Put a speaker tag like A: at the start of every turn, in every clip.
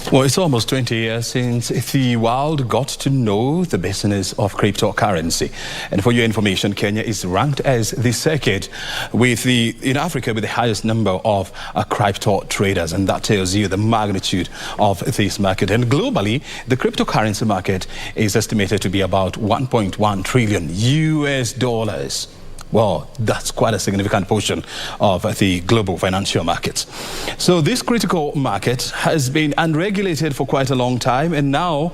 A: Well, it's almost 20 years since the world got to know the business of cryptocurrency. And for your information, Kenya is ranked as the second in Africa with the highest number of crypto traders. And that tells you the magnitude of this market. And globally, the cryptocurrency market is estimated to be about $1.1 trillion US. Well, that's quite a significant portion of the global financial markets. So this critical market has been unregulated for quite a long time, and now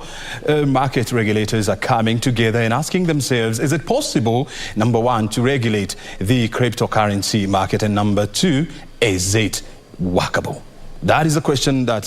A: market regulators are coming together and asking themselves, is it possible, number one, to regulate the cryptocurrency market, and number two, is it workable? That is the question that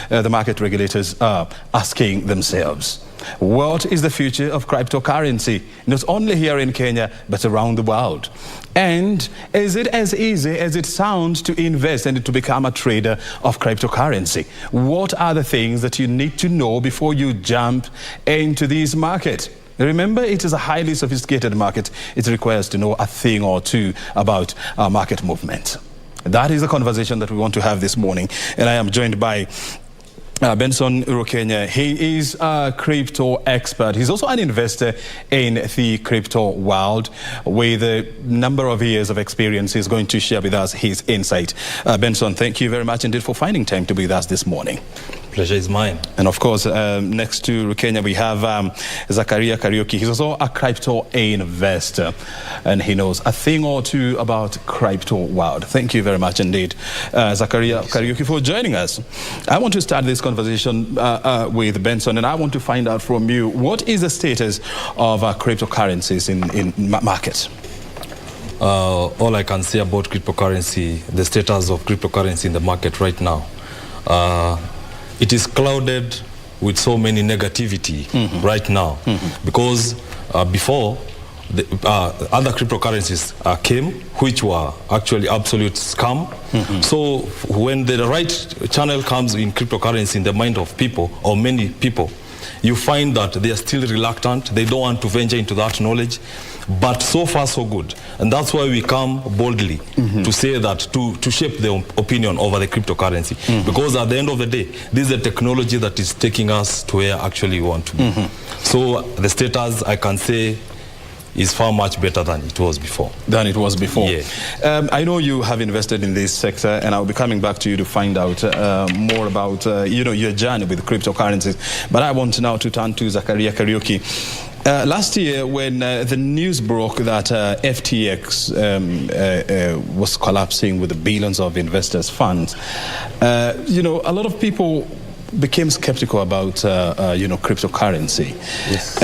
A: the market regulators are asking themselves. What is the future of cryptocurrency, not only here in Kenya, but around the world? And is it as easy as it sounds to invest and to become a trader of cryptocurrency? What are the things that you need to know before you jump into this market? Remember, it is a highly sophisticated market. It requires to know a thing or two about market movement. That is the conversation that we want to have this morning. And I am joined by Benson Urokenya. He is a crypto expert. He's also an investor in the crypto world with a number of years of experience. He's going to share with us his insight. Benson, thank you very much indeed for finding time to be with us this morning.
B: Pleasure is mine.
A: And of course, next to Urokenya, we have Zakaria Kariuki. He's also a crypto investor, and he knows a thing or two about crypto world. Thank you very much indeed, Zakaria Kariuki, for joining us. I want to start this conversation with Benson, and I want to find out from you, what is the status of cryptocurrencies in market?
B: All I can say about cryptocurrency, the status of cryptocurrency in the market right now, it is clouded with so many negativity right now, because before the other cryptocurrencies came, which were actually absolute scam. So when the right channel comes in cryptocurrency in the mind of people, or many people, you find that they are still reluctant. They don't want to venture into that knowledge. But so far, so good. And that's why we come boldly to say that, to shape the opinion over the cryptocurrency. Because at the end of the day, this is a technology that is taking us to where actually we want to be. So the status, I can say, is far much better than it was before.
A: Yeah. I know you have invested in this sector, and I'll be coming back to you to find out more about your journey with cryptocurrencies. But I want now to turn to Zakaria Kariuki. Last year, when the news broke that FTX was collapsing with the billions of investors' funds, a lot of people became skeptical about cryptocurrency.
B: Yes.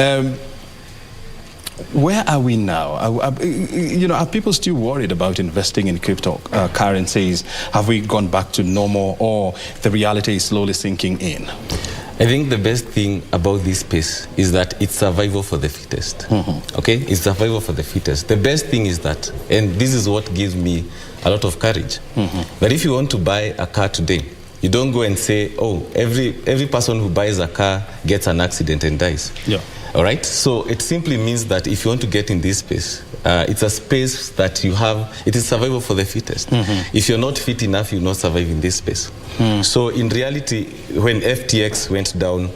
A: Where are we now? Are people still worried about investing in cryptocurrencies? Have we gone back to normal, or the reality is slowly sinking in?
C: I think the best thing about this space is that it's survival for the fittest. Okay? It's survival for the fittest. The best thing is that, and this is what gives me a lot of courage, that if you want to buy a car today, you don't go and say, oh, every person who buys a car gets an accident and dies.
A: Yeah.
C: All right? So it simply means that if you want to get in this space, it's a space that you have, it is survival for the fittest. If you're not fit enough, you'll not survive in this space. So in reality, when FTX went down,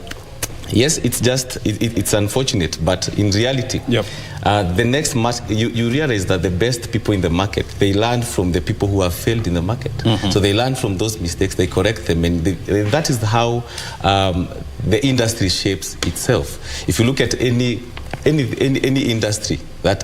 C: yes, it's unfortunate, but in reality, the next match, you realize that the best people in the market, they learn from the people who have failed in the market. So they learn from those mistakes, they correct them, and that is how the industry shapes itself. If you look at any industry,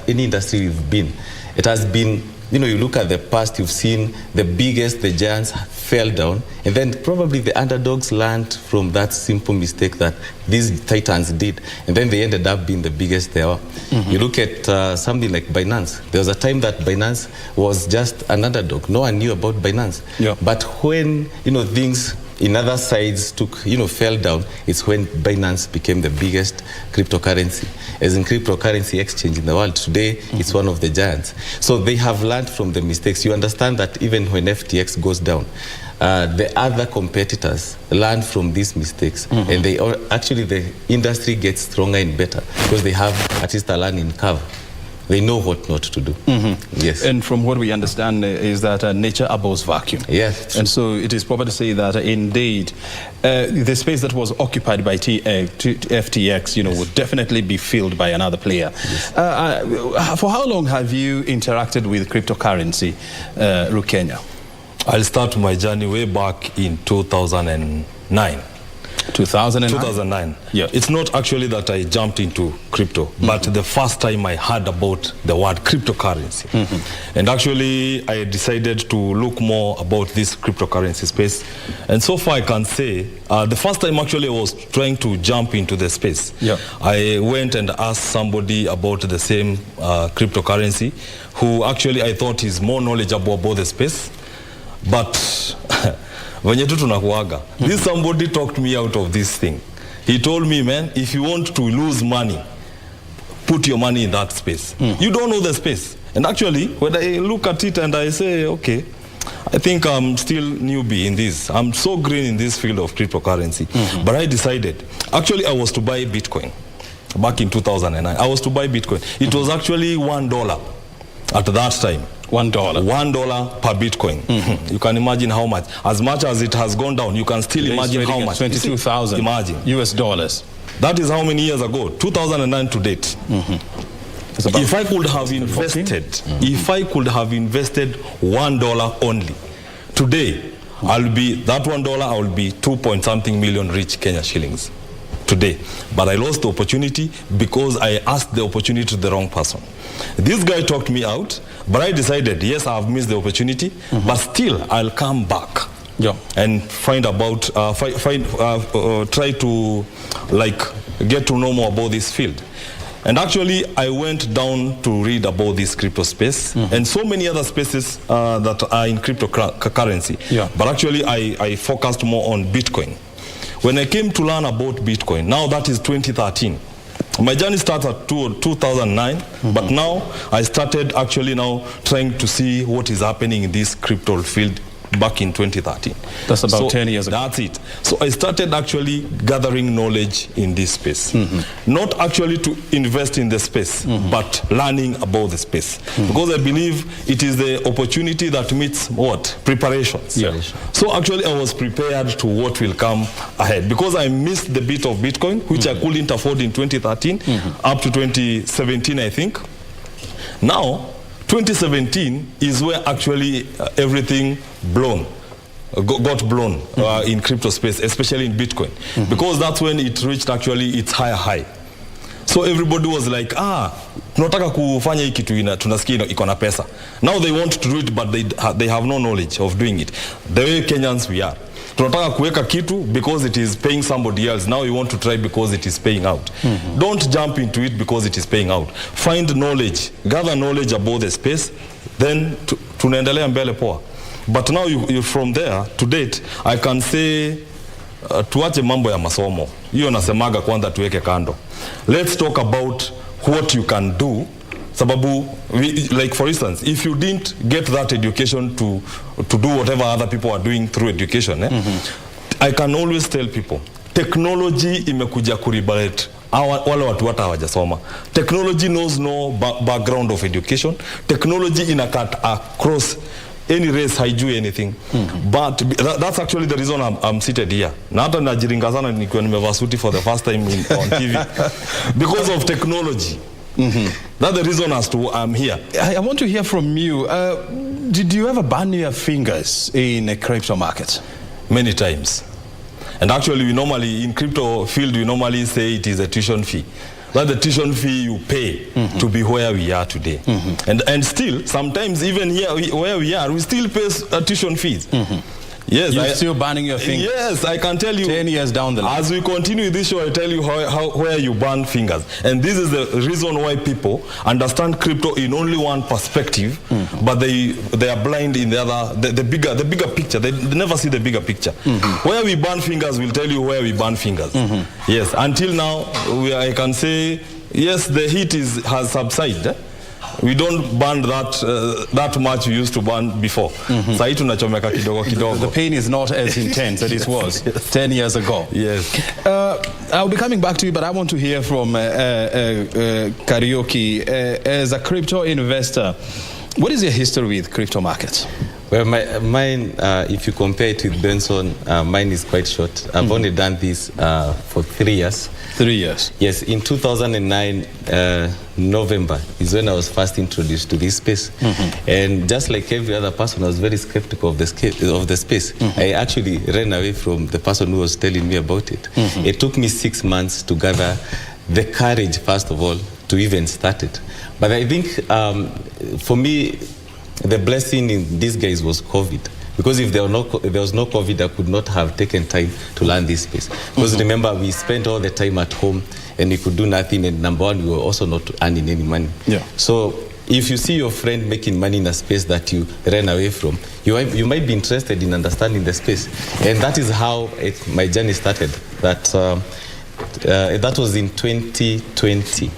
C: any industry we've been, it has been, you look at the past, you've seen the biggest, the giants fell down, and then probably the underdogs learned from that simple mistake that these titans did, and then they ended up being the biggest they are. You look at something like Binance. There was a time that Binance was just an underdog. No one knew about Binance. But when, things in other sides fell down, it's when Binance became the biggest cryptocurrency. As in cryptocurrency exchange in the world today, it's one of the giants. So they have learned from the mistakes. You understand that even when FTX goes down, the other competitors learn from these mistakes, and the industry gets stronger and better because they have at least a learning curve. They know what not to do. Yes.
A: And from what we understand is that nature abhors vacuum.
C: Yes.
A: And so it is proper to say that indeed the space that was occupied by FTX, you know, would definitely be filled by another player. Yes. For how long have you interacted with cryptocurrency, Rukenya?
B: I'll start my journey way back in 2009. 2009.
A: Yeah.
B: It's not actually that I jumped into crypto, but the first time I heard about the word cryptocurrency. And actually I decided to look more about this cryptocurrency space. And so far I can say, the first time actually I was trying to jump into the space.
A: Yeah.
B: I went and asked somebody about the same cryptocurrency, who actually I thought is more knowledgeable about the space. But venye tu tunakuaga, this somebody talked me out of this thing. He told me, man, if you want to lose money, put your money in that space. You don't know the space. And actually, when I look at it and I say, okay, I think I'm still newbie in this. I'm so green in this field of cryptocurrency. But I decided, actually I was to buy Bitcoin back in 2009. I was to buy Bitcoin. It was actually $1 at that time.
A: $1.
B: $1 per Bitcoin. You can imagine how much. As much as it has gone down, you can still imagine how much.
A: 22,000 US dollars.
B: That is how many years ago? 2009 to date. If I could have invested, if I could have invested $1 only, today, that $1, I will be 2-point-something million rich Kenya shillings. Today. But I lost the opportunity because I asked the opportunity to the wrong person. This guy talked me out, but I decided, yes, I have missed the opportunity, but still I'll come back and find about, try to get to know more about this field. And actually, I went down to read about this crypto space and so many other spaces that are in cryptocurrency. But actually, I focused more on Bitcoin. When I came to learn about Bitcoin, now that is 2013. My journey started at 2009, but now I started actually now trying to see what is happening in this crypto field back in 2013.
A: That's about 10 years ago.
B: That's it. So I started actually gathering knowledge in this space. Not actually to invest in the space, but learning about the space. Because I believe it is the opportunity that meets what? Preparations. So actually I was prepared to what will come ahead. Because I missed the bit of Bitcoin, which I couldn't afford in 2013, up to 2017, I think. Now, 2017 is where actually everything got blown in crypto space, especially in Bitcoin, because that's when it reached actually its higher high. So everybody was like, tunataka kufanya hii kitu tunasikia iko na pesa. Now they want to do it, but they have no knowledge of doing it. The way Kenyans we are. Tunataka kuweka kitu because it is paying somebody else. Now you want to try because it is paying out. Don't jump into it because it is paying out. Find knowledge, gather knowledge about the space, then tunaendelea mbele poa. But now you from there to date, I can say tuache mambo ya masomo. Hiyo nasemaga kwanza tuweke kando. Let's talk about what you can do. Sababu, like for instance, if you didn't get that education to do whatever other people are doing through education, I can always tell people, technology imekuja kuribalate wale watu hata hawajasoma. Technology knows no background of education. Technology inakat across any race, haijui anything. But that's actually the reason I'm seated here. Na hata najiringa sana nikiwa nimevaa suti for the first time on TV. Because of technology. That's the reason as to I'm here.
A: I want to hear from you. Did you ever burn your fingers in a crypto market?
B: Many times. And actually, we normally, in crypto field, we normally say it is a tuition fee. That's the tuition fee you pay to be where we are today. And still, sometimes even here where we are, we still pay tuition fees. Yes,
A: You're still burning your fingers?
B: Yes, I can tell you.
A: 10 years down the line.
B: As we continue this show, I tell you where you burn fingers. And this is the reason why people understand crypto in only one perspective, but they are blind in the other, the bigger picture. They never see the bigger picture. Where we burn fingers, we'll tell you where we burn fingers. Yes, until now, I can say, yes, the heat has subsided. We don't burn that much we used to burn before. Sahi tunachomeka kidogo kidogo.
A: The pain is not as intense as it was 10 years ago.
B: Yes.
A: I'll be coming back to you, but I want to hear from Karaoke. As a crypto investor, what is your history with crypto markets?
C: Well, mine, if you compare it with Benson, mine is quite short. I've only done this for 3 years.
A: 3 years?
C: Yes, in 2009, November is when I was first introduced to this space. And just like every other person, I was very skeptical of the space. I actually ran away from the person who was telling me about it. It took me 6 months to gather the courage, first of all, to even start it. But I think for me, the blessing in these guys was COVID. Because if there was no COVID, I could not have taken time to learn this space. Because remember, we spent all the time at home and we could do nothing. And number one, we were also not earning any money.
A: Yeah.
C: So if you see your friend making money in a space that you ran away from, you might be interested in understanding the space. And that is how my journey started. That was in 2020.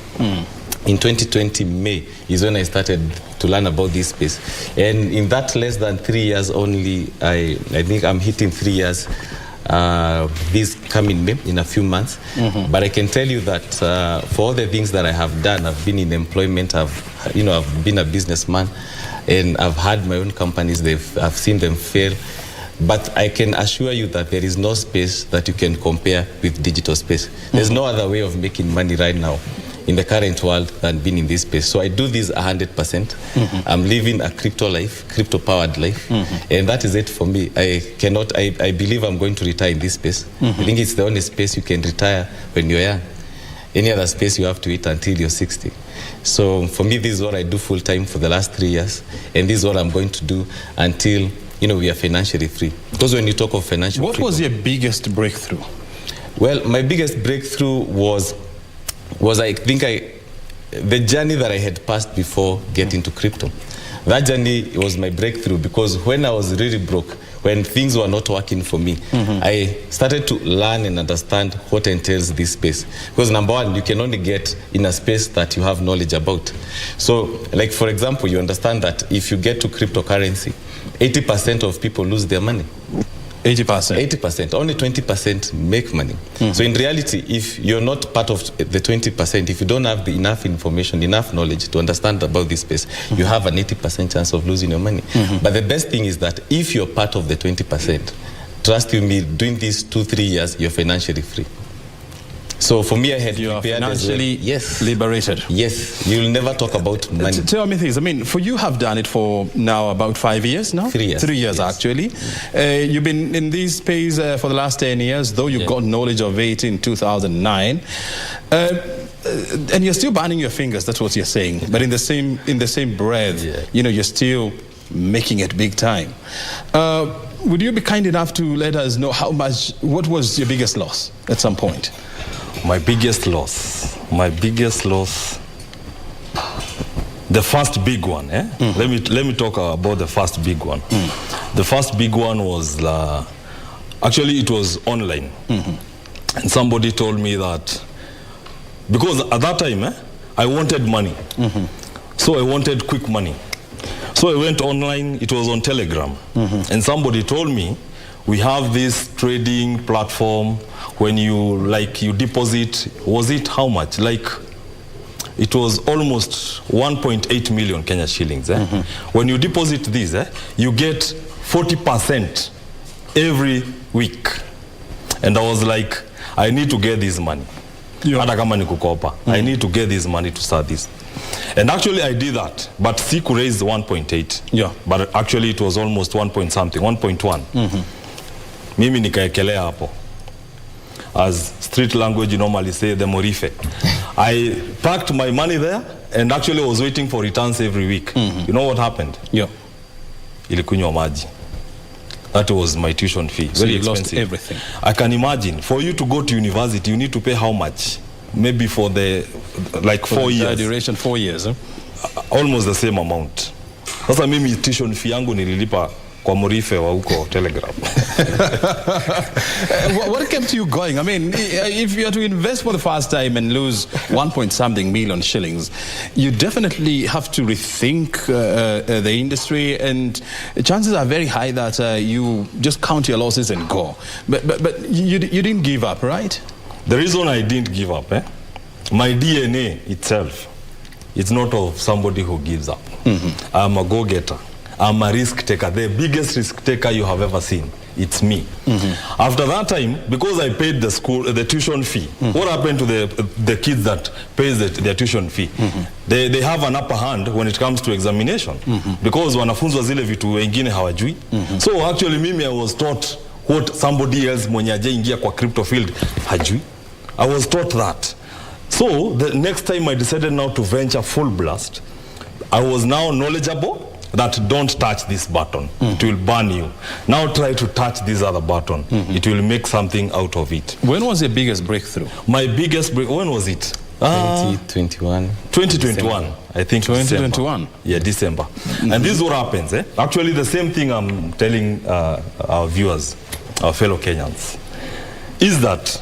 C: In 2020, May, is when I started to learn about this space. And in that less than 3 years only, I think I'm hitting 3 years this coming May, in a few months. But I can tell you that for all the things that I have done, I've been in employment, I've been a businessman, and I've had my own companies. I've seen them fail. But I can assure you that there is no space that you can compare with digital space. There's no other way of making money right now in the current world than being in this space. So I do this 100%. I'm living a crypto life, crypto-powered life, and that is it for me. I believe I'm going to retire in this space. I think it's the only space you can retire when you're young. Any other space you have to eat until you're 60. So for me, this is what I do full-time for the last 3 years, and this is what I'm going to do until we are financially free. Because when you talk of financial freedom,
A: what was your biggest breakthrough?
C: Well, my biggest breakthrough was I think the journey that I had passed before getting to crypto. That journey was my breakthrough, because when I was really broke, when things were not working for me, I started to learn and understand what entails this space. Because number one, you can only get in a space that you have knowledge about. So, like for example, you understand that if you get to cryptocurrency, 80% of people lose their money.
A: 80%?
C: 80%. Only 20% make money. So in reality, if you're not part of the 20%, if you don't have enough information, enough knowledge to understand about this space, you have an 80% chance of losing your money. But the best thing is that if you're part of the 20%, trust you me, doing this 2-3 years, you're financially free. So for me, I had
A: you are
C: prepared
A: financially liberated.
C: Yes, you'll never talk about money.
A: Tell me things. I mean, for you have done it for now about 5 years now?
C: 3 years.
A: 3 years,
C: yes.
A: Actually. You've been in this space for the last 10 years, though you got knowledge of it in 2009. And you're still burning your fingers, that's what you're saying. But in the same breath, you're still making it big time. Would you be kind enough to let us know what was your biggest loss at some point?
B: My biggest loss, the first big one. Let me talk about the first big one. The first big one was, actually it was online. And somebody told me that, because at that time, I wanted money. So I wanted quick money. So I went online, it was on Telegram. And somebody told me, we have this trading platform. When you deposit, was it how much? It was almost 1.8 million Kenya shillings. When you deposit this, you get 40% every week. And I was like, I need to get this money. I need to get this money to start this. And actually I did that, but Siku raised 1.8.
A: Yeah.
B: But actually it was almost 1 point something, 1.1. Mimi nikaekelea hapo. As street language you normally say, the morife. I packed my money there and actually was waiting for returns every week. You know what happened?
A: Yeah.
B: Ilikunywa maji. That was my tuition fee.
A: So
B: very
A: you
B: expensive.
A: lost everything.
B: I can imagine, for you to go to university, you need to pay how much? Maybe for the 4 years.
A: Duration 4 years.
B: Almost the same amount. Sasa mimi tuition fee yangu nililipa kwa murife wa huko Telegram.
A: What kept you going? I mean, if you are to invest for the first time and lose 1.something million shillings, you definitely have to rethink the industry, and chances are very high that you just count your losses and go. But you didn't give up, right?
B: The reason I didn't give up, my DNA itself, it's not of somebody who gives up. I'm a go-getter. I'm a risk taker. The biggest risk taker you have ever seen. It's me. After that time, because I paid the tuition fee, what happened to the kids that pays their tuition fee? They have an upper hand when it comes to examination, because wanafunzwa zile vitu wengine hawajui. So actually mimi, I was taught what somebody else mwenye hajaingia kwa crypto field hajui. I was taught that. So the next time I decided now to venture full blast, I was now knowledgeable that don't touch this button. It will burn you. Now try to touch this other button. It will make something out of it.
A: When was your biggest breakthrough?
B: My biggest when was it?
C: 2021.
B: 2021,
C: December.
B: I think.
A: 2021?
B: December. Yeah, December. And this is what happens. Actually, the same thing I'm telling our viewers, our fellow Kenyans, is that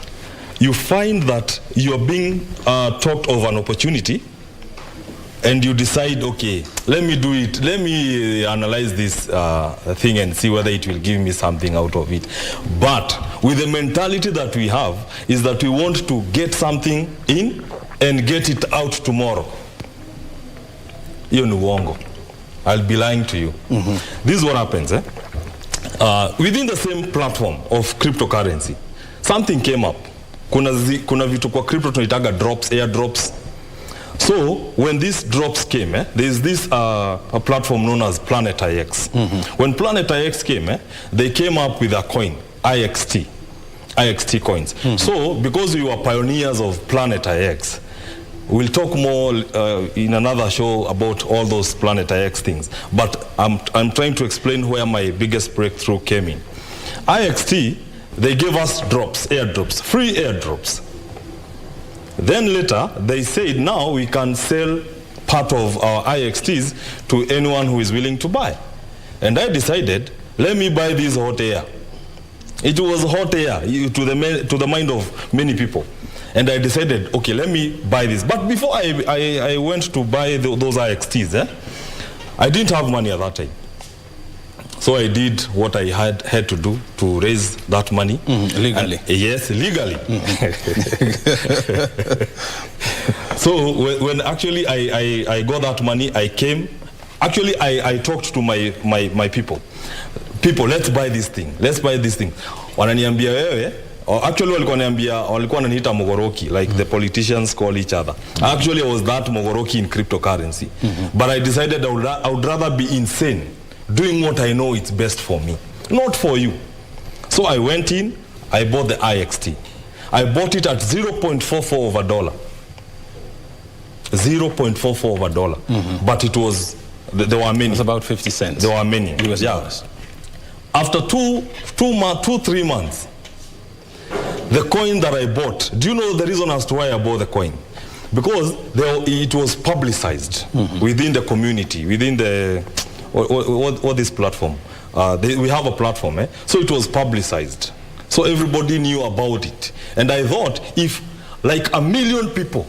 B: you find that you are being talked of an opportunity, and you decide, okay, let me do it. Let me analyze this thing and see whether it will give me something out of it. But with the mentality that we have, is that we want to get something in and get it out tomorrow. Hiyo ni uongo. I'll be lying to you. This is what happens. Within the same platform of cryptocurrency, something came up. Kuna vitu kwa crypto tunaitaga drops, airdrops. So when these drops came, there is this a platform known as Planet IX. When Planet IX came, they came up with a coin, IXT coins. So because we were pioneers of Planet IX, we'll talk more in another show about all those Planet IX things. But I'm trying to explain where my biggest breakthrough came in. IXT, they gave us drops, airdrops, free airdrops. Then later, they said now we can sell part of our IXTs to anyone who is willing to buy. And I decided, let me buy this hot air. It was hot air to the mind of many people. And I decided, okay, let me buy this. But before I went to buy those IXTs, I didn't have money at that time. So I did what I had to do to raise that money.
A: Legally?
B: And, yes, legally. So when actually I got that money, I came. Actually, I talked to my people. People, let's buy this thing. Let's buy this thing. Wananiambia wewe, actually walikuwa wananiita mogoroki, like the politicians call each other. Actually, I was that mogoroki in cryptocurrency. But I decided I would rather be insane doing what I know is best for me, not for you. So I went in, I bought the IXT. I bought it at 0.44 over dollar. 0.44 over dollar. But it was, there were many.
A: It was about 50 cents.
B: There were many.
A: US dollars.
B: After 3 months, the coin that I bought, do you know the reason as to why I bought the coin? Because it was publicized within the community, within the, what this platform? We have a platform, so it was publicized. So everybody knew about it. And I thought, if like 1 million people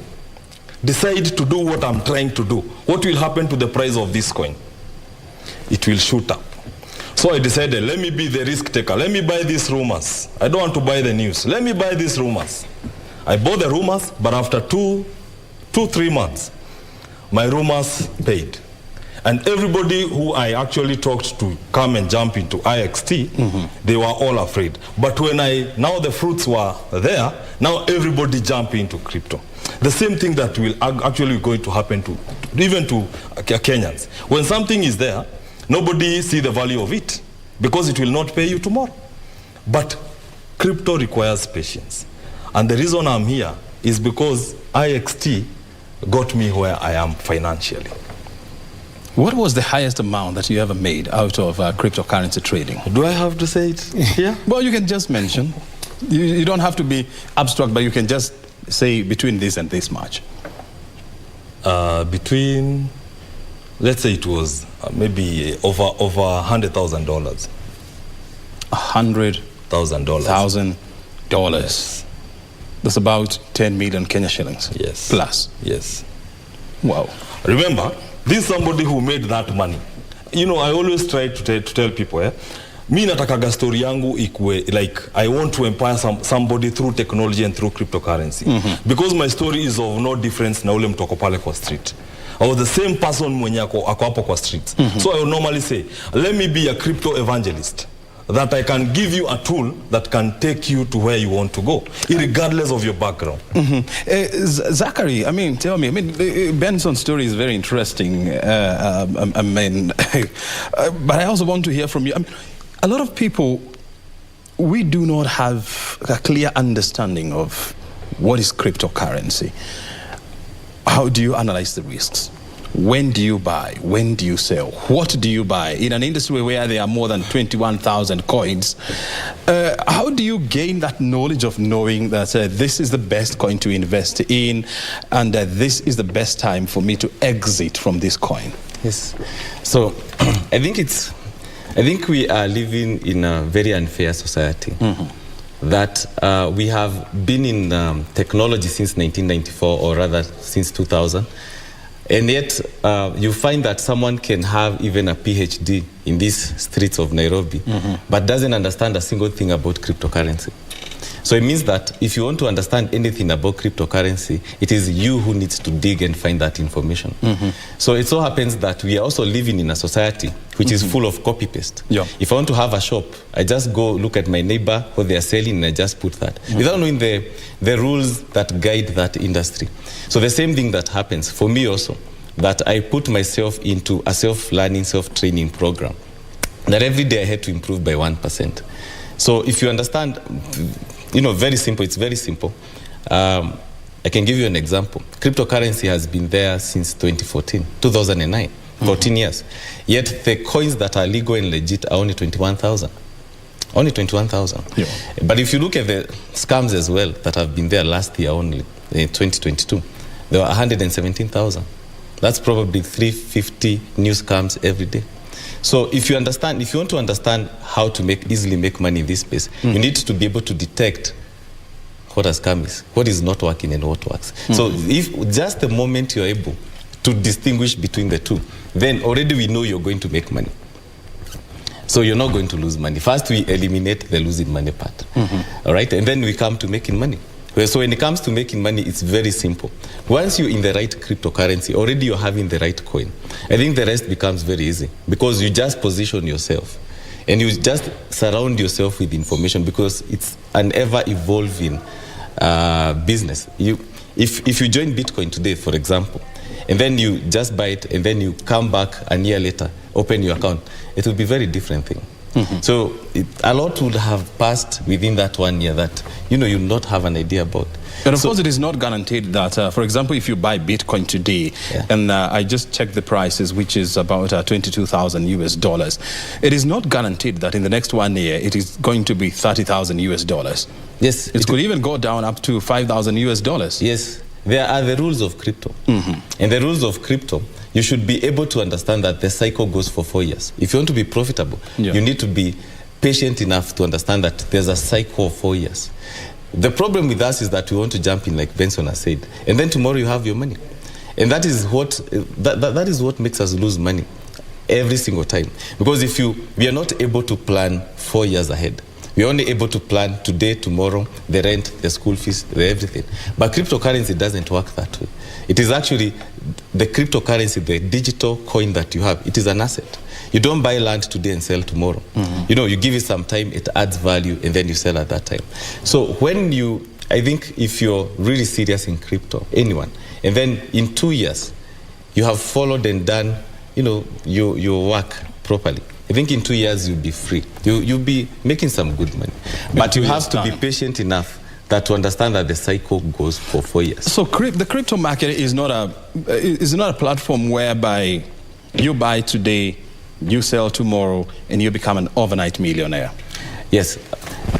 B: decide to do what I'm trying to do, what will happen to the price of this coin? It will shoot up. So I decided, let me be the risk taker. Let me buy these rumors. I don't want to buy the news. Let me buy these rumors. I bought the rumors, but after 3 months, my rumors paid. And everybody who I actually talked to come and jump into IXT, they were all afraid. But when now the fruits were there, now everybody jump into crypto. The same thing that will actually going to happen to even to Kenyans. When something is there, nobody see the value of it because it will not pay you tomorrow. But crypto requires patience. And the reason I'm here is because IXT got me where I am financially.
A: What was the highest amount that you ever made out of cryptocurrency trading?
B: Do I have to say it here?
A: Well, you can just mention. You don't have to be abstract, but you can just say between this and this much.
B: Between let's say it was maybe over $100,000.
A: $100,000.
B: Yes.
A: That's about 10 million Kenya shillings.
B: Yes.
A: Plus.
B: Yes.
A: Wow.
B: Remember, this is somebody who made that money. You know, I always try to tell people, mi natakaga story yangu ikwe, like, I want to empower somebody through technology and through cryptocurrency. Because my story is of no difference na ule mtoko pale kwa street. I was the same person mwenye ako hapo kwa street. So I would normally say, let me be a crypto evangelist. That I can give you a tool that can take you to where you want to go, regardless of your background.
A: Zachary, I mean, tell me, Benson's story is very interesting. But I also want to hear from you. I mean, a lot of people, we do not have a clear understanding of what is cryptocurrency. How do you analyze the risks? When do you buy? When do you sell? What do you buy? In an industry where there are more than 21,000 coins, how do you gain that knowledge of knowing that this is the best coin to invest in and this is the best time for me to exit from this coin?
C: Yes. So I think we are living in a very unfair society. That we have been in technology since 1994, or rather since 2000. And yet, you find that someone can have even a PhD in these streets of Nairobi, but doesn't understand a single thing about cryptocurrency. So it means that if you want to understand anything about cryptocurrency, it is you who needs to dig and find that information. So it so happens that we are also living in a society which is full of copy-paste.
A: Yeah.
C: If I want to have a shop, I just go look at my neighbor, what they are selling, and I just put that, without knowing the rules that guide that industry. So the same thing that happens for me also, that I put myself into a self-learning, self-training program, that every day I had to improve by 1%. So if you understand, you know, very simple, it's very simple. I can give you an example. Cryptocurrency has been there since 2009, 14 years. Yet the coins that are legal and legit are only 21,000. Only 21,000.
A: Yeah.
C: But if you look at the scams as well that have been there last year only, in 2022, there were 117,000. That's probably 350 new scams every day. So if you want to understand how to easily make money in this space, you need to be able to detect what a scam is, what is not working and what works. So if just the moment you're able to distinguish between the two, then already we know you're going to make money. So you're not going to lose money. First, we eliminate the losing money part. All right? And then we come to making money. So when it comes to making money, it's very simple. Once you're in the right cryptocurrency, already you're having the right coin. I think the rest becomes very easy because you just position yourself and you just surround yourself with information because it's an ever-evolving business. If you join Bitcoin today, for example, and then you just buy it and then you come back a year later, open your account, it will be a very different thing. So a lot would have passed within that 1 year that, you know, you not have an idea about.
A: And of course, it is not guaranteed that, for example, if you buy Bitcoin today, and I just checked the prices, which is about $22,000 US, it is not guaranteed that in the next 1 year, it is going to be $30,000 US.
C: Yes.
A: It could even go down up to $5,000 US.
C: Yes. There are the rules of crypto. And the rules of crypto, you should be able to understand that the cycle goes for 4 years. If you want to be profitable, you need to be patient enough to understand that there's a cycle of 4 years. The problem with us is that we want to jump in, like Benson has said, and then tomorrow you have your money. And that is what, that is what makes us lose money every single time. Because we are not able to plan 4 years ahead. We're only able to plan today, tomorrow, the rent, the school fees, the everything. But cryptocurrency doesn't work that way. It is actually the cryptocurrency, the digital coin that you have, it is an asset. You don't buy land today and sell tomorrow. You know, you give it some time, it adds value, and then you sell at that time. So I think if you're really serious in crypto, anyone, and then in 2 years, you have followed and done, you know, your work properly, I think in 2 years you'll be free. You'll be making some good money. But you have to be patient enough to understand that the cycle goes for 4 years.
A: So the crypto market is not a platform whereby you buy today, you sell tomorrow, and you become an overnight millionaire.
C: Yes,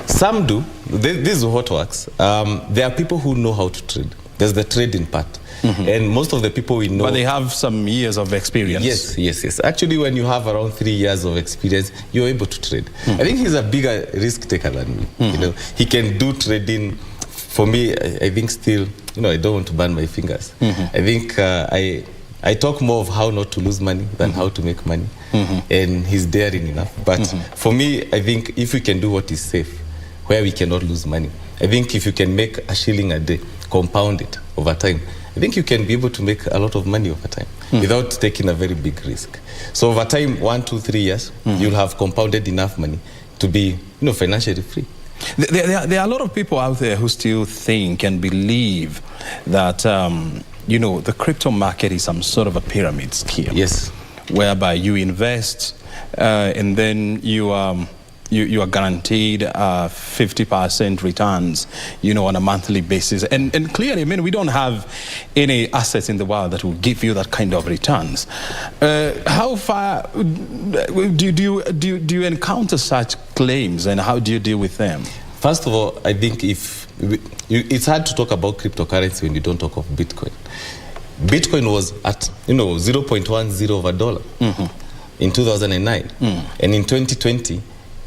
C: some do. This is what works. There are people who know how to trade. There's the trading part. And most of the people we know...
A: But they have some years of experience.
C: Yes. Actually, when you have around 3 years of experience, you're able to trade. I think he's a bigger risk taker than me. You know, he can do trading. For me, I think still, you know, I don't want to burn my fingers. I think I talk more of how not to lose money than how to make money. And he's daring enough. But for me, I think if we can do what is safe, where we cannot lose money, I think if you can make a shilling a day, compound it over time, I think you can be able to make a lot of money over time without taking a very big risk. So over time, 1, 2, 3 years, you'll have compounded enough money to be, you know, financially free.
A: There are a lot of people out there who still think and believe that, you know, the crypto market is some sort of a pyramid scheme.
C: Yes.
A: Whereby you invest and then you are guaranteed 50% returns, you know, on a monthly basis. And clearly, I mean, we don't have any assets in the world that will give you that kind of returns. How far do you encounter such claims, and how do you deal with them?
C: First of all, I think it's hard to talk about cryptocurrency when you don't talk of Bitcoin. Bitcoin was at, you know, 0.10 of a dollar in 2009. And in 2020,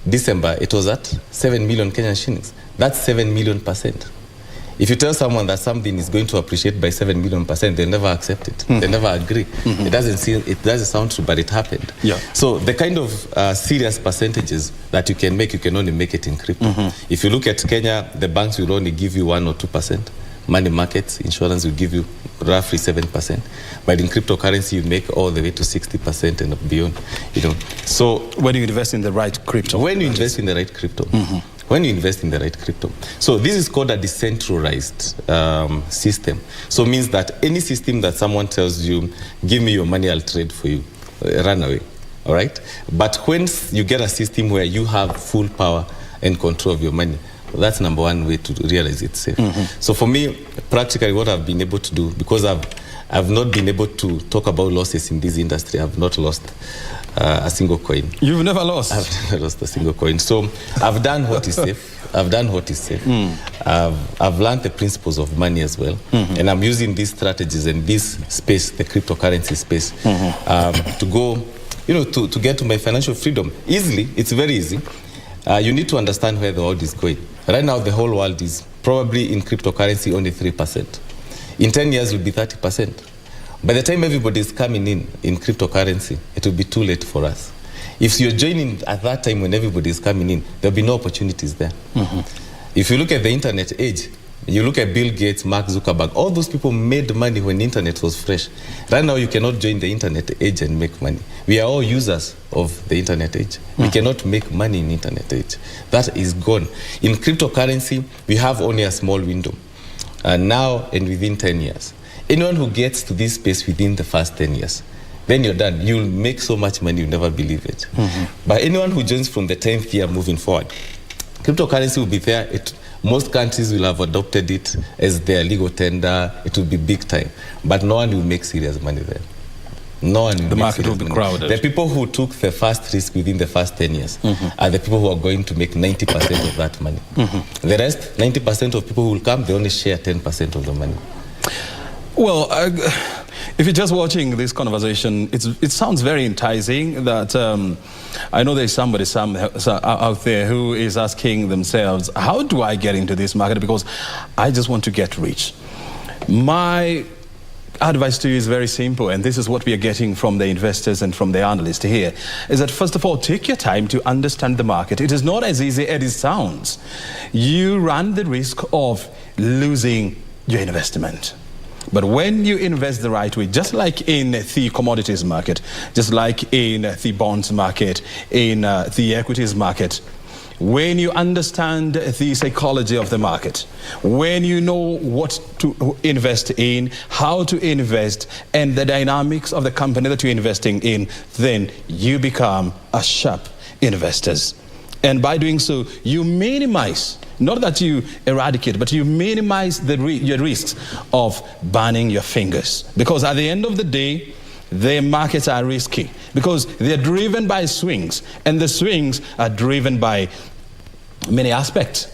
C: December, it was at 7 million Kenyan shillings. That's 7 million %. If you tell someone that something is going to appreciate by 7 million %, they'll never accept it. They never agree. It doesn't sound true, but it happened.
A: Yeah.
C: So the kind of serious percentages that you can only make it in crypto. If you look at Kenya, the banks will only give you 1 or 2%. Money markets, insurance will give you roughly 7%. But in cryptocurrency, you make all the way to 60% and beyond. You know, so
A: when you invest in the right crypto.
C: When you invest in the right crypto. When you invest in the right crypto. So this is called a decentralized system. So it means that any system that someone tells you, give me your money, I'll trade for you, run away. All right? But when you get a system where you have full power and control of your money, that's number one way to realize it's safe. So for me, practically what I've been able to do, because I've not been able to talk about losses in this industry, I've not lost a single coin.
A: You've never lost?
C: I've never lost a single coin. So I've done what is safe. I've done what is safe. I've learned the principles of money as well. And I'm using these strategies and this space, the cryptocurrency space, to go, you know, to get to my financial freedom easily. It's very easy. You need to understand where the world is going. Right now, the whole world is probably in cryptocurrency only 3%. In 10 years, it will be 30%. By the time everybody is coming in cryptocurrency, it will be too late for us. If you're joining at that time when everybody is coming in, there'll be no opportunities there. If you look at the internet age, you look at Bill Gates, Mark Zuckerberg, all those people made money when the internet was fresh. Right now, you cannot join the internet age and make money. We are all users of the internet age. We cannot make money in internet age. That is gone. In cryptocurrency, we have only a small window. Now and within 10 years. Anyone who gets to this space within the first 10 years, then you're done. You'll make so much money, you'll never believe it. But anyone who joins from the 10th year moving forward, cryptocurrency will be there. Most countries will have adopted it as their legal tender. It will be big time. But no one will make serious money there. No one will.
A: The market will be crowded.
C: The people who took the first risk within the first 10 years are the people who are going to make 90% of that money. The rest, 90% of people who will come, they only share 10% of the money.
A: Well, if you're just watching this conversation, it sounds very enticing that I know there's somebody out there who is asking themselves, how do I get into this market? Because I just want to get rich. My advice to you is very simple, and this is what we are getting from the investors and from the analysts here, is that first of all, take your time to understand the market. It is not as easy as it sounds. You run the risk of losing your investment. But when you invest the right way, just like in the commodities market, just like in the bonds market, in the equities market, when you understand the psychology of the market, when you know what to invest in, how to invest, and the dynamics of the company that you're investing in, then you become a sharp investor. And by doing so, you minimize, not that you eradicate, but you minimize your risks of burning your fingers. Because at the end of the day, the markets are risky because they're driven by swings, and the swings are driven by many aspects.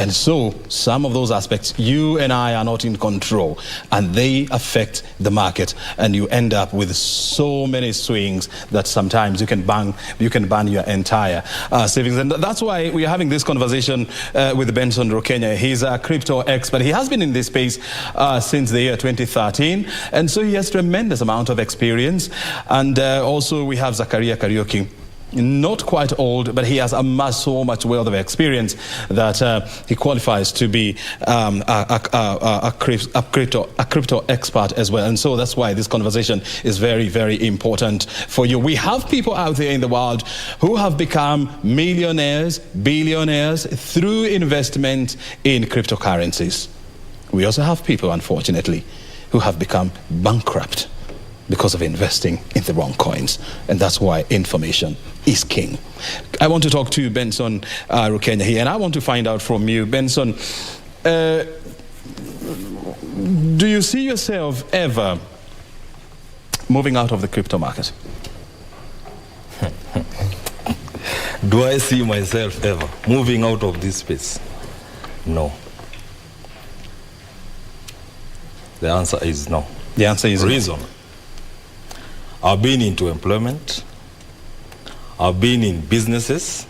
A: And so some of those aspects, you and I are not in control, and they affect the market, and you end up with so many swings that sometimes you can burn your entire savings. And that's why we are having this conversation with Benson Rukenya. He's a crypto expert. He has been in this space since the year 2013, and so he has tremendous amount of experience. And also we have Zakaria Kariuki, not quite old, but he has amassed so much wealth of experience that he qualifies to be a crypto expert as well. And so that's why this conversation is very, very important for you. We have people out there in the world who have become millionaires, billionaires through investment in cryptocurrencies. We also have people, unfortunately, who have become bankrupt because of investing in the wrong coins. And that's why information is king. I want to talk to Benson Rukenya here, and I want to find out from you, Benson, do you see yourself ever moving out of the crypto market?
B: Do I see myself ever moving out of this space? No. The answer is no.
A: The answer is
B: reason.
A: No.
B: I've been into employment, I've been in businesses,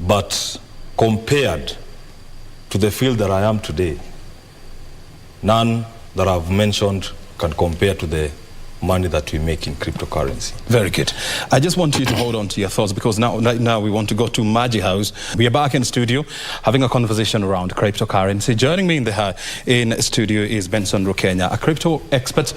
B: but compared to the field that I am today, none that I've mentioned can compare to the money that we make in cryptocurrency. Very good.
A: I just want you to hold on to your thoughts, because now we want to go to Maji House. We are back in studio having a conversation around cryptocurrency. Joining me in studio is Benson Rukenya, a crypto expert,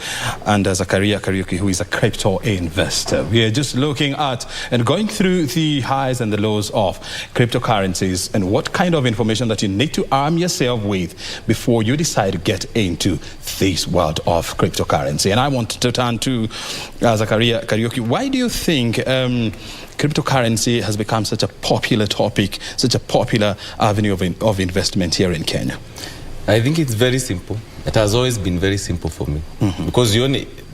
A: and Zakaria Kariuki, who is a crypto investor. We are just looking at and going through the highs and the lows of cryptocurrencies and what kind of information that you need to arm yourself with before you decide to get into this world of cryptocurrency. And I want to turn to Zakaria Kariuki. Why do you think cryptocurrency has become such a popular topic, such a popular avenue of investment here in Kenya?
C: I think it's very simple. It has always been very simple for me. Because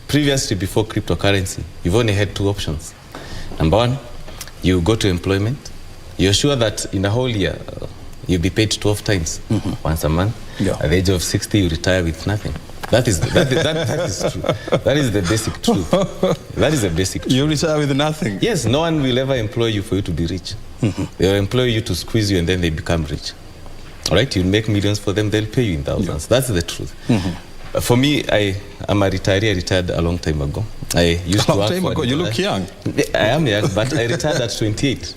C: previously, before cryptocurrency, you've only had two options. Number one, you go to employment. You're sure that in a whole year, you'll be paid 12 times, once a month. Yeah. At the age of 60, you retire with nothing. That is true. That is the basic truth. That is the basic truth.
A: You retire with nothing?
C: Yes, no one will ever employ you for you to be rich. They'll employ you to squeeze you, and then they become rich. All right? You'll make millions for them, they'll pay you in thousands. Yeah. That's the truth. For me, I'm a retiree. I retired a long time ago. I used to work for... Ago.
A: You look young.
C: I am young, but I retired at 28.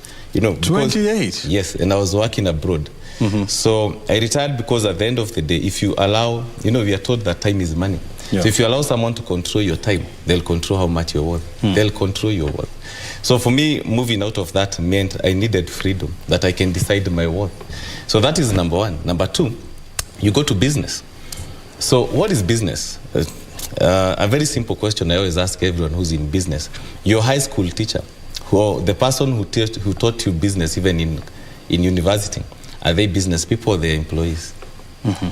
A: 28?
C: Yes, and I was working abroad. So I retired because at the end of the day, if you allow, we are told that time is money. Yeah. So if you allow someone to control your time, they'll control how much you're worth. They'll control your worth. So for me, moving out of that meant I needed freedom, that I can decide my worth. So that is number one. Number two, you go to business. So what is business? A very simple question I always ask everyone who's in business. Your high school teacher, the person who taught you business even in university, are they business people or they're employees?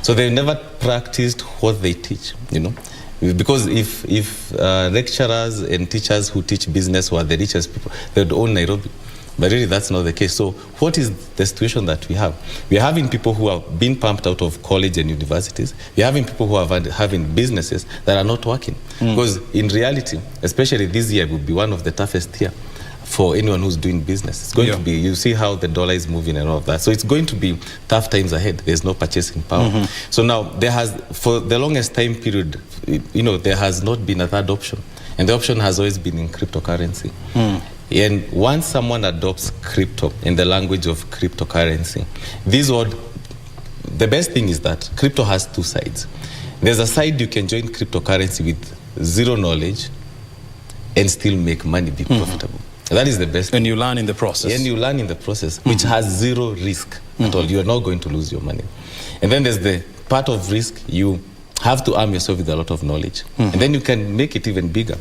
C: So they've never practiced what they teach, Because if lecturers and teachers who teach business were the richest people, they would own Nairobi. But really, that's not the case. So what is the situation that we have? We're having people who have been pumped out of college and universities. We're having people who are having businesses that are not working. Because in reality, especially this year, will be one of the toughest years for anyone who's doing business. It's going to be, you see how the dollar is moving and all of that. So it's going to be tough times ahead. There's no purchasing power. So now for the longest time period, there has not been a third option. And the option has always been in cryptocurrency. And once someone adopts crypto in the language of cryptocurrency, the best thing is that crypto has two sides. There's a side you can join cryptocurrency with zero knowledge and still make money, be profitable. That is the best.
A: And you learn in the process.
C: And you learn in the process, which has zero risk at all. You are not going to lose your money. And then there's the part of risk. You have to arm yourself with a lot of knowledge. And then you can make it even bigger.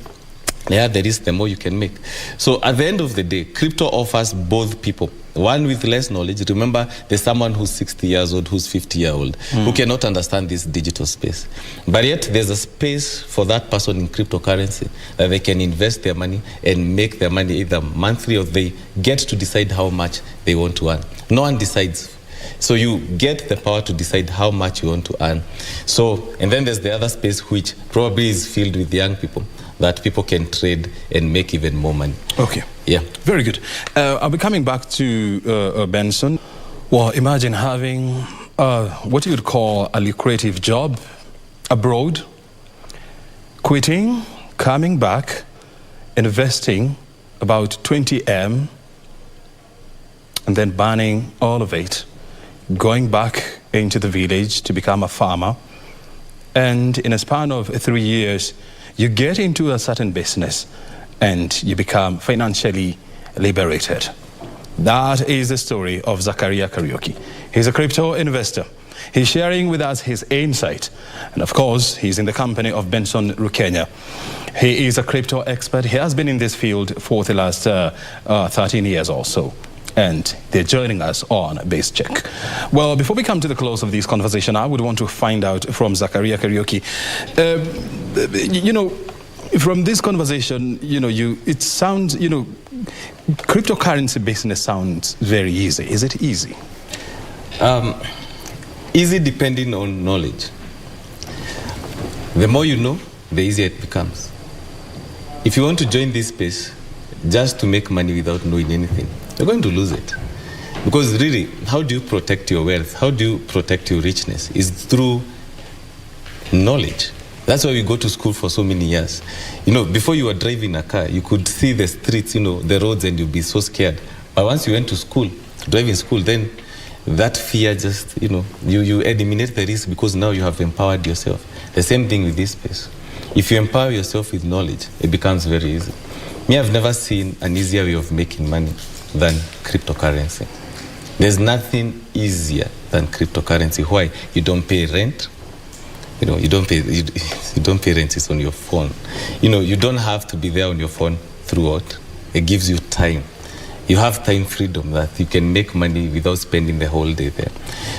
C: The higher the risk, the more you can make. So at the end of the day, crypto offers both people. One with less knowledge. Remember, there's someone who's 60 years old, who's 50 years old, who cannot understand this digital space. But yet, there's a space for that person in cryptocurrency that they can invest their money and make their money either monthly or they get to decide how much they want to earn. No one decides. So you get the power to decide how much you want to earn. So, and then there's the other space which probably is filled with young people that people can trade and make even more money.
A: Okay.
C: Yeah.
A: Very good. I'll be coming back to Benson. Well, imagine having what you would call a lucrative job abroad, quitting, coming back, investing about 20M, and then burning all of it, going back into the village to become a farmer. And in a span of 3 years, you get into a certain business and you become financially liberated. That is the story of Zakaria Kariuki. He's a crypto investor. He's sharing with us his insight. And of course, he's in the company of Benson Rukenya. He is a crypto expert. He has been in this field for the last 13 years or so. And they're joining us on Base Check. Well, before we come to the close of this conversation, I would want to find out from Zakaria Kariuki, from this conversation, it sounds, cryptocurrency business sounds very easy. Is it easy?
C: Easy depending on knowledge. The more you know, the easier it becomes. If you want to join this space just to make money without knowing anything, you're going to lose it. Because really, how do you protect your wealth? How do you protect your richness? Is through knowledge. That's why we go to school for so many years. Before you were driving a car, you could see the streets, the roads, and you'd be so scared. But once you went to school, driving school, then that fear just, you eliminate the risk because now you have empowered yourself. The same thing with this space. If you empower yourself with knowledge, it becomes very easy. Me, I've never seen an easier way of making money than cryptocurrency. There's nothing easier than cryptocurrency. Why? You don't pay rent. You don't pay rent. It's on your phone. You don't have to be there on your phone throughout. It gives you time. You have time freedom that you can make money without spending the whole day there.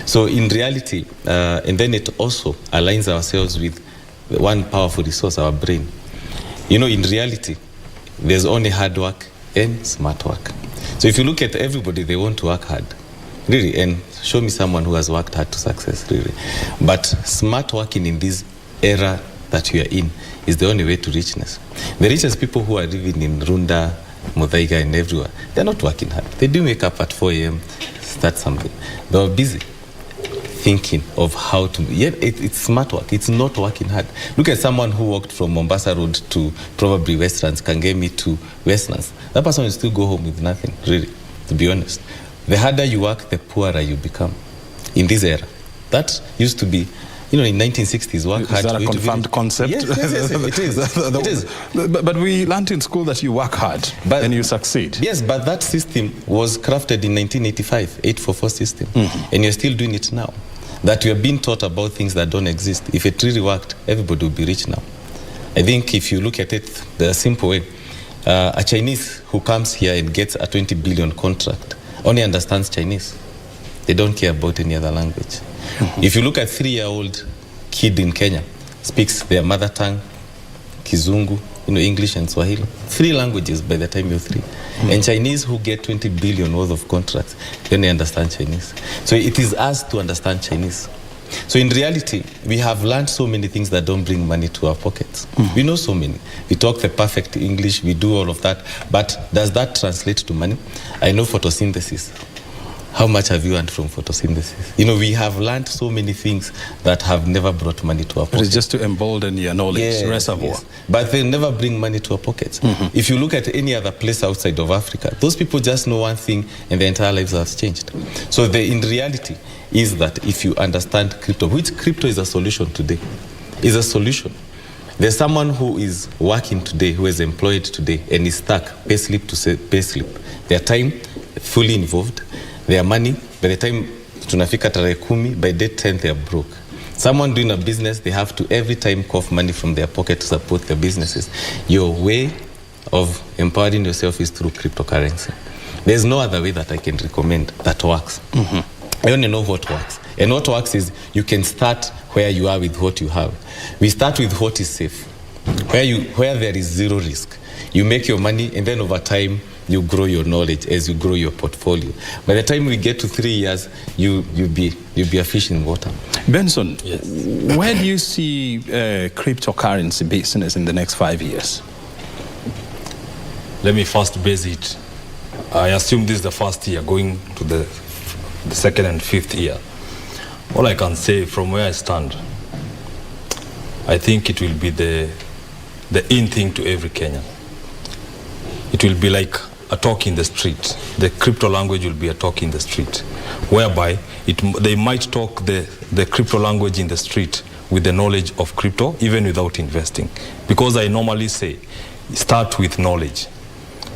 C: So in reality, and then it also aligns ourselves with one powerful resource, our brain. In reality, there's only hard work and smart work. So if you look at everybody, they want to work hard, really, and show me someone who has worked hard to success, really. But smart working in this era that we are in is the only way to richness. The richest people who are living in Runda, Muthaiga, and everywhere, they're not working hard. They do wake up at 4 a.m., start something. They're busy thinking of how to, it's smart work. It's not working hard. Look at someone who walked from Mombasa Road to probably Westlands, Kangemi to Westlands. That person will still go home with nothing, really, to be honest. The harder you work, the poorer you become in this era. That used to be, in 1960s, work hard.
A: Is that a confirmed concept?
C: Yes, it is. It is.
A: But we learned in school that you work hard and you succeed.
C: Yes, but that system was crafted in 1985, 844 system, and you're still doing it now. That we are being taught about things that don't exist. If it really worked, everybody would be rich now. I think if you look at it the simple way, a Chinese who comes here and gets a 20 billion contract only understands Chinese. They don't care about any other language. If you look at 3-year-old kid in Kenya, speaks their mother tongue, Kizungu, English and Swahili. 3 languages by the time you're 3. And Chinese who get 20 billion worth of contracts, then they understand Chinese. So it is us to understand Chinese. So in reality, we have learned so many things that don't bring money to our pockets. We know so many. We talk the perfect English, we do all of that. But does that translate to money? I know photosynthesis. How much have you earned from photosynthesis? We have learned so many things that have never brought money to our pockets.
A: It's just to embolden your knowledge reservoir.
C: Yes. But they never bring money to our pockets. If you look at any other place outside of Africa, those people just know one thing and their entire lives have changed. So in reality is that if you understand crypto, which crypto is a solution today, is a solution. There's someone who is working today, who is employed today, and is stuck, pay slip to pay slip. Their time fully involved. Their money, by the time tunafika tarehe 10, by day 10 they are broke. Someone doing a business, they have to every time cough money from their pocket to support their businesses. Your way of empowering yourself is through cryptocurrency. There's no other way that I can recommend that works. I only know what works. And what works is you can start where you are with what you have. We start with what is safe, where there is zero risk. You make your money and then over time you grow your knowledge, as you grow your portfolio. By the time we get to 3 years, you'll be a fish in water.
A: Benson,
B: yes.
A: Where do you see cryptocurrency business in the next 5 years?
B: Let me first base it. I assume this is the first year, going to the second and fifth year. All I can say from where I stand, I think it will be the in thing to every Kenyan. It will be like a talk in the street. The crypto language will be a talk in the street, whereby they might talk the crypto language in the street with the knowledge of crypto, even without investing. Because I normally say, start with knowledge.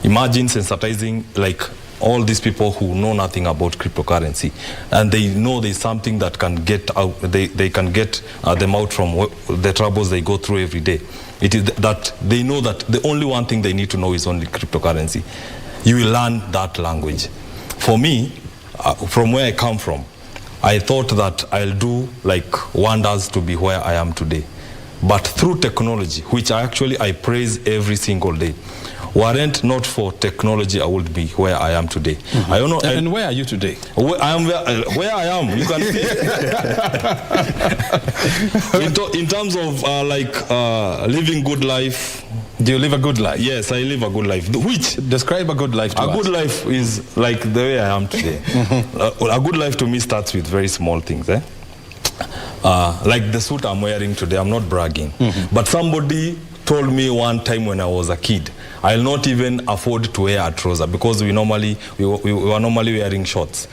B: Imagine sensitizing like all these people who know nothing about cryptocurrency, and they know there's something that can get out, they can get them out from the troubles they go through every day. It is that they know that the only one thing they need to know is only cryptocurrency. You will learn that language. For me, from where I come from, I thought that I'll do like wonders to be where I am today. But through technology, which I praise every single day, weren't not for technology, I would be where I am today. Mm-hmm. I don't know.
A: And where are you today?
B: Where I am. You can see. in terms of living good life.
A: Do you live a good life?
B: Yes, I live a good life. Which
A: describe a good life to us.
B: A good life is like the way I am today. A good life to me starts with very small things. Like the suit I'm wearing today, I'm not bragging. Mm-hmm. But somebody told me one time when I was a kid, I'll not even afford to wear a trouser because we were normally wearing shorts.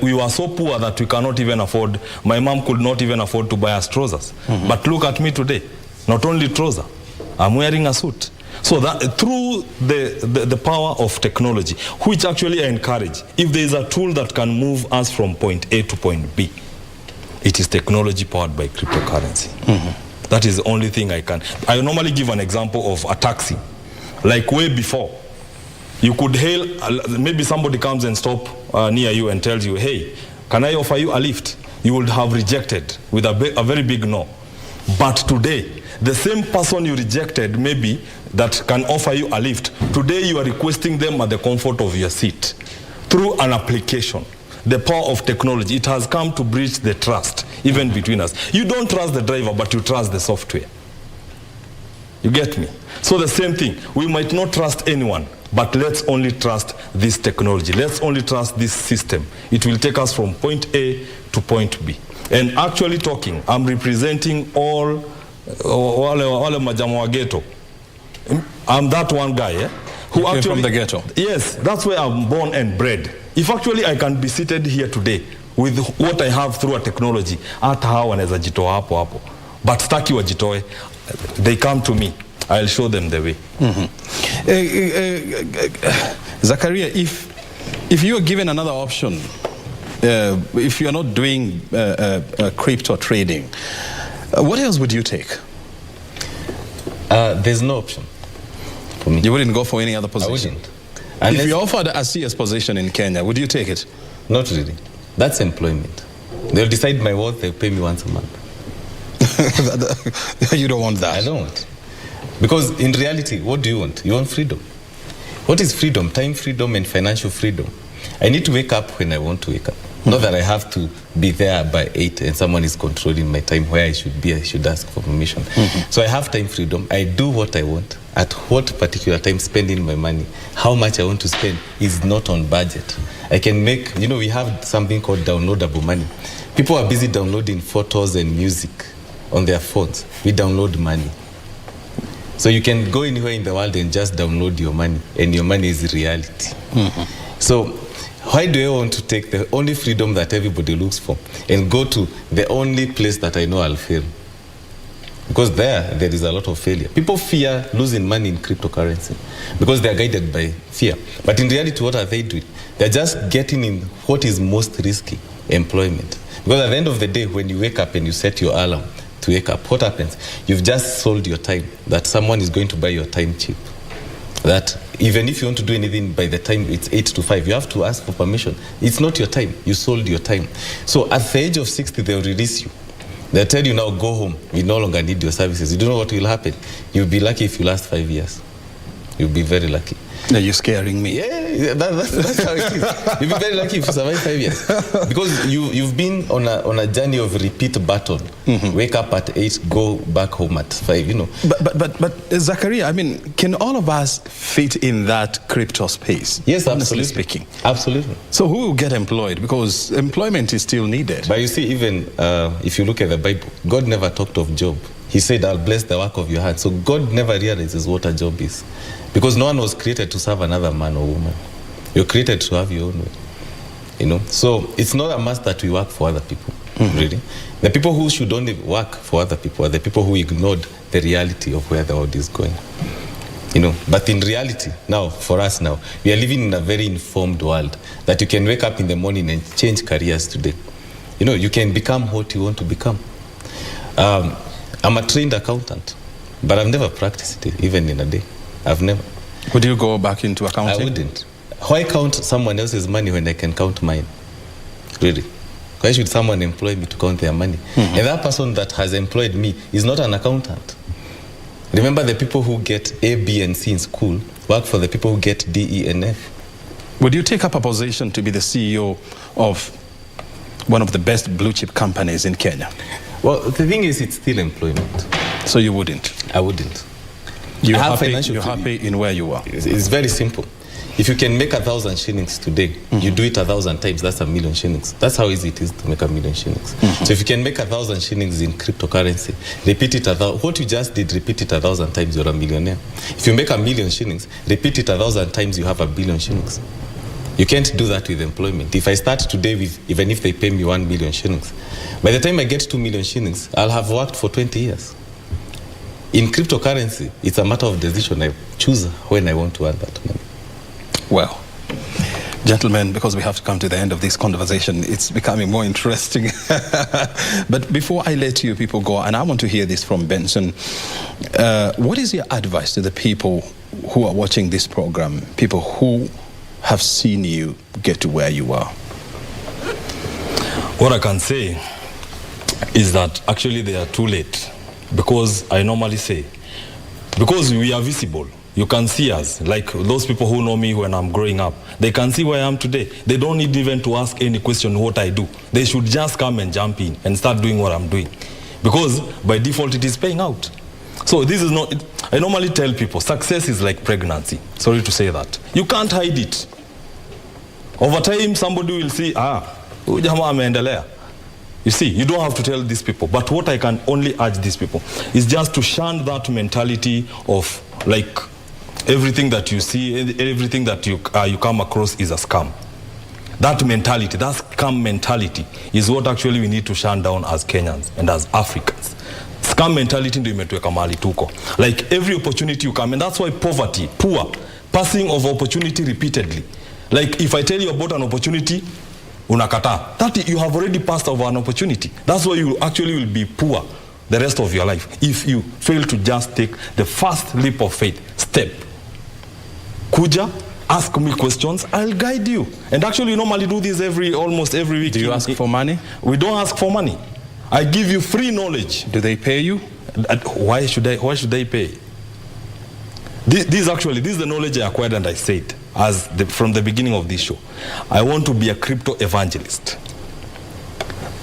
B: We were so poor that we cannot even afford, my mom could not even afford to buy us trousers. Mm-hmm. But look at me today, not only trouser, I'm wearing a suit. So that through the power of technology, which actually I encourage, if there is a tool that can move us from point A to point B, it is technology powered by cryptocurrency. Mm-hmm. That is the only thing I can. I normally give an example of a taxi. Like way before, you could hail, maybe somebody comes and stop near you and tells you, hey, can I offer you a lift? You would have rejected with a very big no. But today, the same person you rejected maybe that can offer you a lift, today you are requesting them at the comfort of your seat through an application. The power of technology, it has come to breach the trust even between us. You don't trust the driver, but you trust the software. You get me? So the same thing, we might not trust anyone, but let's only trust this technology. Let's only trust this system. It will take us from point A to point B. And actually talking, I'm representing all Majamwa ghetto. I'm that one guy, who
A: You're
B: actually
A: from the ghetto.
B: Yes, that's where I'm born and bred. If actually I can be seated here today with what I have through a technology, hata hawa wanaweza jitoa hapo. But staki wajitoe, they come to me. I'll show them the way. Mm-hmm.
A: Zakaria, if you are given another option, if you're not doing crypto trading, what else would you take?
C: There's no option for me.
A: You wouldn't go for any other position?
C: I wouldn't.
A: If you offered a CS position in Kenya, would you take it?
C: Not really. That's employment. They'll decide my worth, they'll pay me once a month.
A: You don't want that?
C: I don't want. Because in reality, what do you want? You want freedom. What is freedom? Time freedom and financial freedom. I need to wake up when I want to wake up. Mm-hmm. Not that I have to be there by 8 and someone is controlling my time where I should be. I should ask for permission. Mm-hmm. So I have time freedom. I do what I want. At what particular time spending my money. How much I want to spend is not on budget. I can make, we have something called downloadable money. People are busy downloading photos and music on their phones. We download money. So you can go anywhere in the world and just download your money, and your money is reality. Mm-hmm. So why do I want to take the only freedom that everybody looks for and go to the only place that I know I'll fail? Because there is a lot of failure. People fear losing money in cryptocurrency because they are guided by fear. But in reality, what are they doing? They're just getting in what is most risky, employment. Because at the end of the day, when you wake up and you set your alarm to wake up, what happens? You've just sold your time, that someone is going to buy your time cheap. That even if you want to do anything by the time it's 8 to 5, you have to ask for permission. It's not your time. You sold your time. So at the age of 60, they'll release you. They'll tell you now, go home. We no longer need your services. You don't know what will happen. You'll be lucky if you last 5 years. You'll be very lucky.
A: Now you're scaring me.
C: Yeah, that's how it is. You'll be very lucky if you survive 5 years. Because you've been on a journey of repeat battle. Wake up at 8, go back home at 5, you know.
A: But Zachariah, I mean, can all of us fit in that crypto space?
C: Yes,
A: honestly
C: absolutely.
A: speaking.
C: Absolutely.
A: So who will get employed? Because employment is still needed.
C: But you see, even if you look at the Bible, God never talked of job. He said, I'll bless the work of your hand. So God never realizes what a job is. Because no one was created to serve another man or woman. You're created to have your own way. You know? So it's not a must that we work for other people, really. The people who should only work for other people are the people who ignored the reality of where the world is going. You know, but in reality, now, for us now, we are living in a very informed world that you can wake up in the morning and change careers today. You know, you can become what you want to become. I'm a trained accountant, but I've never practiced it, even in a day. I've never.
A: Would you go back into accounting?
C: I wouldn't. Why count someone else's money when I can count mine? Really? Why should someone employ me to count their money? And that person that has employed me is not an accountant. Remember, the people who get A, B, and C in school work for the people who get D, E, and F.
A: Would you take up a position to be the CEO of one of the best blue chip companies in Kenya?
C: Well, the thing is, it's still employment.
A: So you wouldn't?
C: I wouldn't.
A: You're happy in where you are?
C: It's very simple. If you can make 1,000 shillings today, you do it 1,000 times, that's 1,000,000 shillings. That's how easy it is to make 1,000,000 shillings. So if you can make 1,000 shillings in cryptocurrency, repeat it what you just did, repeat it 1,000 times, you're a millionaire. If you make 1,000,000 shillings, repeat it 1,000 times, you have 1,000,000,000 shillings. You can't do that with employment. If I start today with, even if they pay me 1,000,000 shillings, by the time I get 2,000,000 shillings, I'll have worked for 20 years. In cryptocurrency, it's a matter of decision. I choose when I want to earn that money.
A: Well, gentlemen, because we have to come to the end of this conversation, it's becoming more interesting. But before I let you people go, and I want to hear this from Benson, what is your advice to the people who are watching this program, people who have seen you get to where you are?
B: What I can say is that actually they are too late, because I normally say, because we are visible, you can see us, like those people who know me when I'm growing up, they can see where I am today. They don't need even to ask any question what I do. They should just come and jump in and start doing what I'm doing, because by default it is paying out. So this is not, I normally tell people, success is like pregnancy. Sorry to say that. You can't hide it. Over time, somebody will see, huyu jamaa ameendelea. You see, you don't have to tell these people. But what I can only urge these people is just to shun that mentality of like everything that you see, everything that you come across is a scam. That mentality, that scam mentality is what actually we need to shun down as Kenyans and as Africans. Scam mentality ndio imetuweka mahali tuko. Like every opportunity you come, and that's why poverty, poor, passing of opportunity repeatedly. Like if I tell you about an opportunity, unakata, that you have already passed over an opportunity. That's why you actually will be poor the rest of your life if you fail to just take the first leap of faith, step. Kuja, ask me questions, I'll guide you. And actually, we normally do this almost every week.
A: Do you ask for money?
B: We don't ask for money. I give you free knowledge.
A: Do they pay you?
B: Why should they pay? This is the knowledge I acquired, and I said from the beginning of this show, I want to be a crypto evangelist.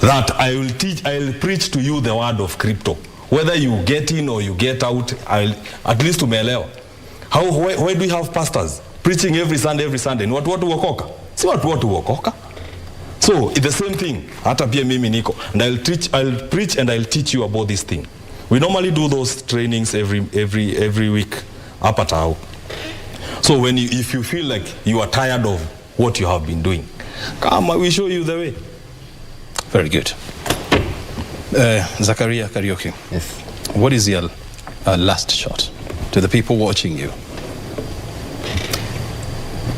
B: That I will preach to you the word of crypto. Whether you get in or you get out, at least umeelewa. Why do we have pastors preaching every Sunday? And what uokoka? See what uokoka? So it's the same thing. Hata pia mimi niko, and I'll preach and I'll teach you about this thing. We normally do those trainings every week up at our. So if you feel like you are tired of what you have been doing, come, we show you the way.
A: Very good. Zachariah Kariuki.
C: Yes.
A: What is your last shot to the people watching you?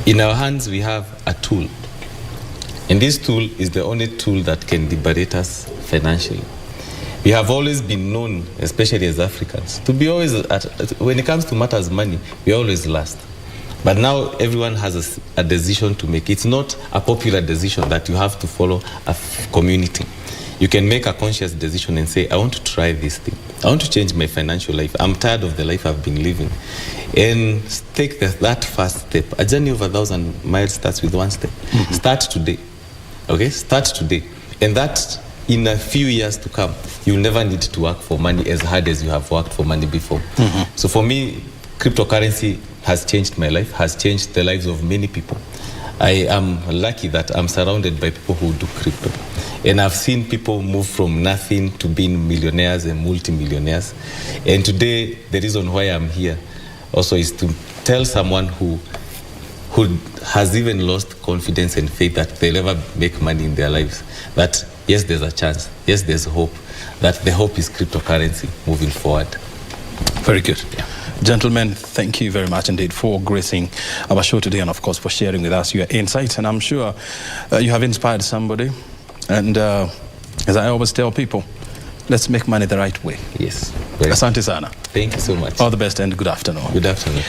C: In our hands, we have a tool. And this tool is the only tool that can liberate us financially. We have always been known, especially as Africans, to be always, when it comes to matters money, we always last. But now everyone has a decision to make. It's not a popular decision that you have to follow a community. You can make a conscious decision and say, I want to try this thing. I want to change my financial life. I'm tired of the life I've been living. And take that first step. A journey of 1,000 miles starts with one step. Start today. Okay? Start today. And that, in a few years to come, you'll never need to work for money as hard as you have worked for money before. So for me, cryptocurrency has changed my life, has changed the lives of many people. I am lucky that I'm surrounded by people who do crypto. And I've seen people move from nothing to being millionaires and multimillionaires. And today, the reason why I'm here also is to tell someone who has even lost confidence and faith that they'll ever make money in their lives, that yes, there's a chance, yes, there's hope, that the hope is cryptocurrency moving forward.
A: Very good. Yeah. Gentlemen, thank you very much indeed for gracing our show today, and of course for sharing with us your insights. And I'm sure you have inspired somebody. And as I always tell people, let's make money the right way.
C: Yes.
A: Asante sana.
C: Thank you so much.
A: All the best and good afternoon.
C: Good afternoon.